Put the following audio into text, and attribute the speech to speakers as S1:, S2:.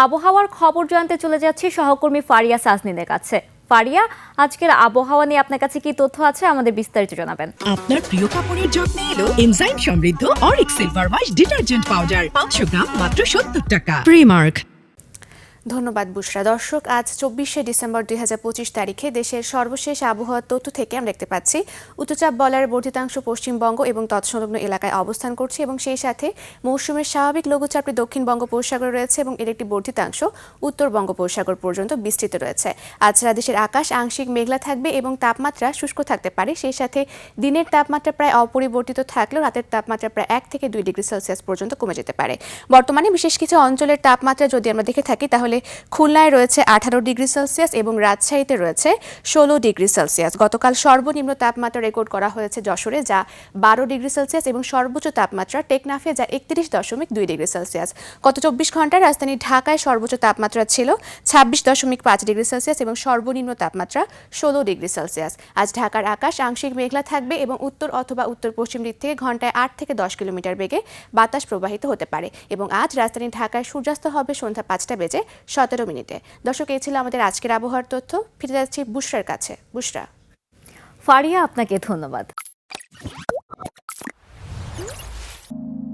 S1: আবহাওয়ার খবর জানতে চলে যাচ্ছি সহকর্মী ফারিয়া সাজনিনের কাছে। ফারিয়া, আজকের আবহাওয়া নিয়ে আপনার কাছে কি তথ্য আছে, আমাদের বিস্তারিত জানাবেন।
S2: আপনার প্রিয় কাপড়ের যত্নে এলো এনজাইম সমৃদ্ধ Arik silver wash detergent powder 500 গ্রাম মাত্র 70 টাকা। প্রিমার্ক।
S3: ধন্যবাদ বুশরা। দর্শক, আজ 24শে ডিসেম্বর 2025 তারিখে দেশের সর্বশেষ আবহাওয়ার তথ্য থেকে আমরা দেখতে পাচ্ছি উচ্চচাপ বলয়ের বর্ধিতাংশ পশ্চিমবঙ্গ এবং তৎসংলগ্ন এলাকায় অবস্থান করছে এবং সেই সাথে মৌসুমের স্বাভাবিক লঘুচাপটি দক্ষিণ বঙ্গোপসাগরে রয়েছে এবং এর একটি বর্ধিতাংশ উত্তর বঙ্গোপসাগর পর্যন্ত বিস্তৃত রয়েছে। আজ সারা দেশের আকাশ আংশিক মেঘলা থাকবে এবং তাপমাত্রা শুষ্ক থাকতে পারে। সেই সাথে দিনের তাপমাত্রা প্রায় অপরিবর্তিত থাকলেও রাতের তাপমাত্রা প্রায় 1 থেকে 2 ডিগ্রি সেলসিয়াস পর্যন্ত কমে যেতে পারে। বর্তমানে বিশেষ কিছু অঞ্চলের তাপমাত্রা যদি আমরা দেখে থাকি তাহলে খুলনায় রয়েছে 18 ডিগ্রি সেলসিয়াস এবং রাজশাহীতে রয়েছে 16 ডিগ্রি সেলসিয়াস। গতকাল সর্বনিম্ন তাপমাত্রা রেকর্ড করা হয়েছে যশোরে, যা 12 ডিগ্রি সেলসিয়াস এবং সর্বোচ্চ তাপমাত্রা টেকনাফে, যা 31.2 ডিগ্রি সেলসিয়াস। গত 24 ঘন্টায় রাজধানী ঢাকায় সর্বোচ্চ তাপমাত্রা ছিল 26.5 ডিগ্রি সেলসিয়াস এবং সর্বনিম্ন তাপমাত্রা 16 ডিগ্রি সেলসিয়াস। আজ ঢাকার আকাশ আংশিক মেঘলা থাকবে এবং উত্তর অথবা উত্তর পশ্চিম দিক থেকে ঘন্টায় 8 থেকে 10 কিলোমিটার বেগে বাতাস প্রবাহিত হতে পারে এবং আজ রাজধানী ঢাকায় সূর্যাস্ত হবে সন্ধ্যা 5:17 দর্শক, এই ছিল আমাদের আজকের আবহাওয়ার তথ্য। ফিরে যাচ্ছি বুশরার কাছে। বুশরা।
S1: ফারিয়া, আপনাকে ধন্যবাদ।